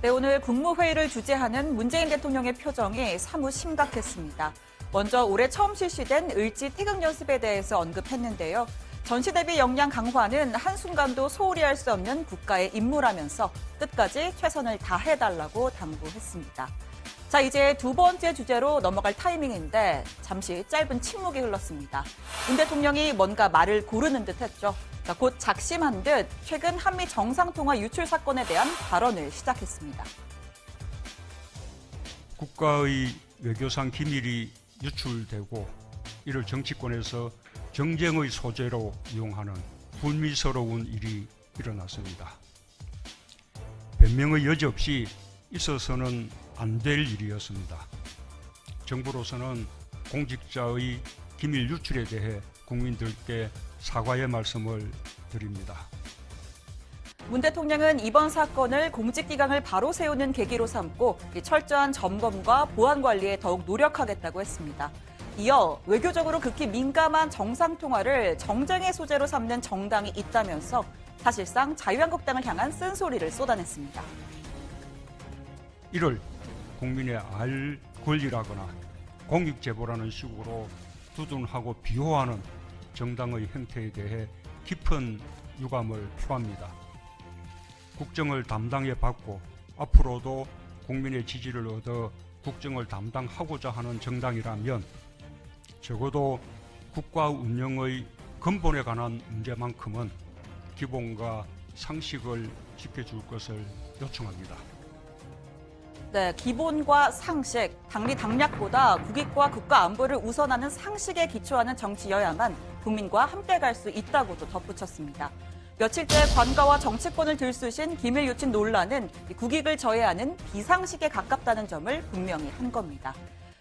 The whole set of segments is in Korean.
네, 오늘 국무회의를 주재하는 문재인 대통령의 표정이 사뭇 심각했습니다. 먼저 올해 처음 실시된 을지 태극 연습에 대해서 언급했는데요. 전시 대비 역량 강화는 한순간도 소홀히 할 수 없는 국가의 임무라면서 끝까지 최선을 다해달라고 당부했습니다. 자, 이제 두 번째 주제로 넘어갈 타이밍인데 잠시 짧은 침묵이 흘렀습니다. 문 대통령이 뭔가 말을 고르는 듯했죠. 곧 작심한 듯 최근 한미 정상통화 유출 사건에 대한 발언을 시작했습니다. 국가의 외교상 기밀이 유출되고 이를 정치권에서 정쟁의 소재로 이용하는 불미스러운 일이 일어났습니다. 변명의 여지 없이 있어서는 안 될 일이었습니다. 정부로서는 공직자의 기밀 유출에 대해 국민들께 사과의 말씀을 드립니다. 문 대통령은 이번 사건을 공직기강을 바로 세우는 계기로 삼고 철저한 점검과 보안 관리에 더욱 노력하겠다고 했습니다. 이어 외교적으로 극히 민감한 정상통화를 정쟁의 소재로 삼는 정당이 있다면서 사실상 자유한국당을 향한 쓴소리를 쏟아냈습니다. 이를 국민의 알 권리라거나 공익제보라는 식으로 두둔하고 비호하는 정당의 행태에 대해 깊은 유감을 표합니다. 국정을 담당해 받고 앞으로도 국민의 지지를 얻어 국정을 담당하고자 하는 정당이라면 적어도 국가 운영의 근본에 관한 문제만큼은 기본과 상식을 지켜줄 것을 요청합니다. 네, 기본과 상식, 당리 당략보다 국익과 국가 안보를 우선하는 상식에 기초하는 정치여야만 국민과 함께 갈 수 있다고도 덧붙였습니다. 며칠째 관가와 정치권을 들쑤신 기밀 유출 논란은 국익을 저해하는 비상식에 가깝다는 점을 분명히 한 겁니다.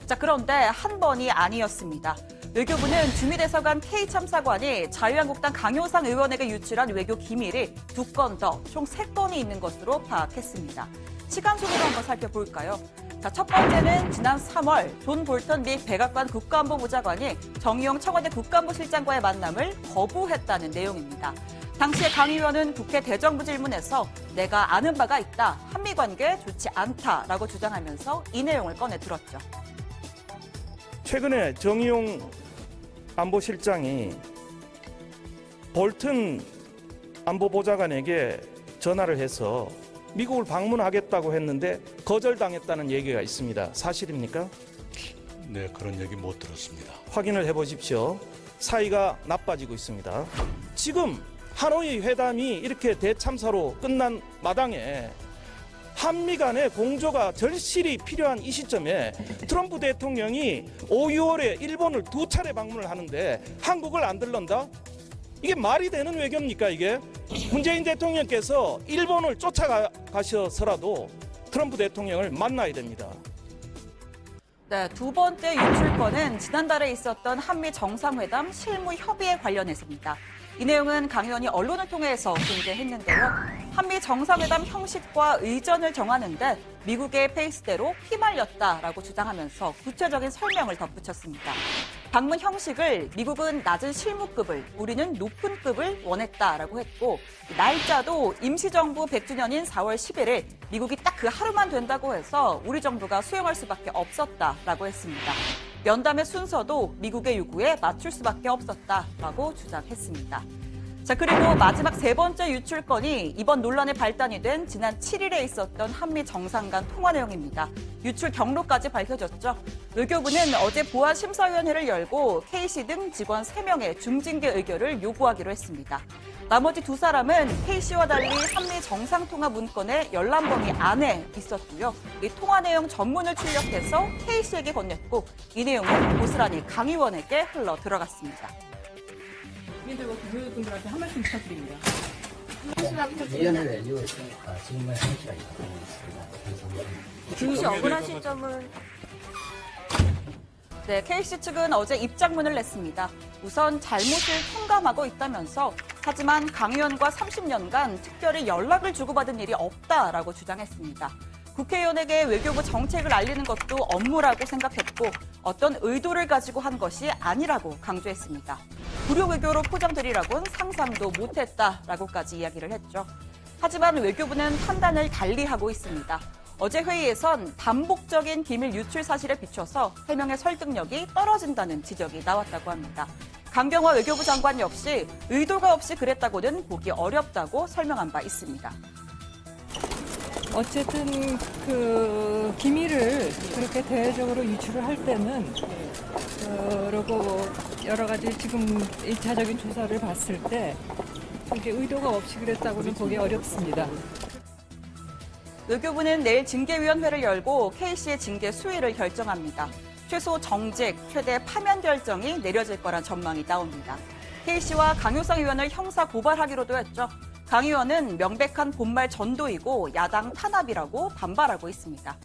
자, 그런데 한 번이 아니었습니다. 외교부는 주미대사관 K참사관이 자유한국당 강효상 의원에게 유출한 외교 기밀이 2건 더, 총 3건이 있는 것으로 파악했습니다. 시간 순으로 한번 살펴볼까요? 자, 첫 번째는 지난 3월 존 볼턴 미 백악관 국가안보부 장관이 정의용 청와대 국가안보실장과의 만남을 거부했다는 내용입니다. 당시에 강 의원은 국회 대정부 질문에서 내가 아는 바가 있다, 한미관계 좋지 않다라고 주장하면서 이 내용을 꺼내 들었죠. 최근에 정의용 안보실장이 볼튼 안보보좌관에게 전화를 해서 미국을 방문하겠다고 했는데 거절당했다는 얘기가 있습니다. 사실입니까? 네, 그런 얘기 못 들었습니다. 확인을 해보십시오. 사이가 나빠지고 있습니다. 지금 하노이 회담이 이렇게 대참사로 끝난 마당에 한미 간의 공조가 절실히 필요한 이 시점에 트럼프 대통령이 5, 6월에 일본을 2차례 방문을 하는데 한국을 안 들른다? 이게 말이 되는 외교입니까, 이게? 문재인 대통령께서 일본을 쫓아가셔서라도 트럼프 대통령을 만나야 됩니다. 네, 두 번째 유출건은 지난달에 있었던 한미 정상회담 실무 협의에 관련해서입니다. 이 내용은 강 의원이 언론을 통해서 공개했는데요. 한미 정상회담 형식과 의전을 정하는데 미국의 페이스대로 휘말렸다라고 주장하면서 구체적인 설명을 덧붙였습니다. 방문 형식을 미국은 낮은 실무급을, 우리는 높은 급을 원했다라고 했고 날짜도 임시정부 100주년인 4월 10일에 미국이 딱 그 하루만 된다고 해서 우리 정부가 수용할 수밖에 없었다라고 했습니다. 면담의 순서도 미국의 요구에 맞출 수밖에 없었다라고 주장했습니다. 자, 그리고 마지막 세 번째 유출건이 이번 논란의 발단이 된 지난 7일에 있었던 한미 정상 간 통화 내용입니다. 유출 경로까지 밝혀졌죠. 외교부는 어제 보안심사위원회를 열고 K씨 등 직원 3명의 중징계 의결을 요구하기로 했습니다. 나머지 2사람은 K씨와 달리 한미 정상통화 문건의 열람범위 안에 있었고요. 이 통화 내용 전문을 출력해서 K씨에게 건넸고 이 내용은 고스란히 강 의원에게 흘러 들어갔습니다. 국민들과 동료분들한테 한 말씀 부탁드립니다. 위원회를 이루었으니까 질문 상시가 있습니다. 중시 억울하신 점은 네, K씨 측은 어제 입장문을 냈습니다. 우선 잘못을 통감하고 있다면서 하지만 강 의원과 30년간 특별히 연락을 주고받은 일이 없다라고 주장했습니다. 국회의원에게 외교부 정책을 알리는 것도 업무라고 생각했고 어떤 의도를 가지고 한 것이 아니라고 강조했습니다. 불효 외교로 포장되리라고는 상상도 못했다라고까지 이야기를 했죠. 하지만 외교부는 판단을 달리하고 있습니다. 어제 회의에선 반복적인 기밀 유출 사실에 비춰서 해명의 설득력이 떨어진다는 지적이 나왔다고 합니다. 강경화 외교부 장관 역시 의도가 없이 그랬다고는 보기 어렵다고 설명한 바 있습니다. 어쨌든 그 기밀을 그렇게 대외적으로 유출을 할 때는 그러고 여러 가지 지금 1차적인 조사를 봤을 때 그게 의도가 없이 그랬다고는 보기 어렵습니다. 외교부는 내일 징계위원회를 열고 K씨의 징계 수위를 결정합니다. 최소 정직, 최대 파면 결정이 내려질 거란 전망이 나옵니다. K씨와 강효상 의원을 형사 고발하기로도 했죠. 강 의원은 명백한 본말 전도이고 야당 탄압이라고 반발하고 있습니다.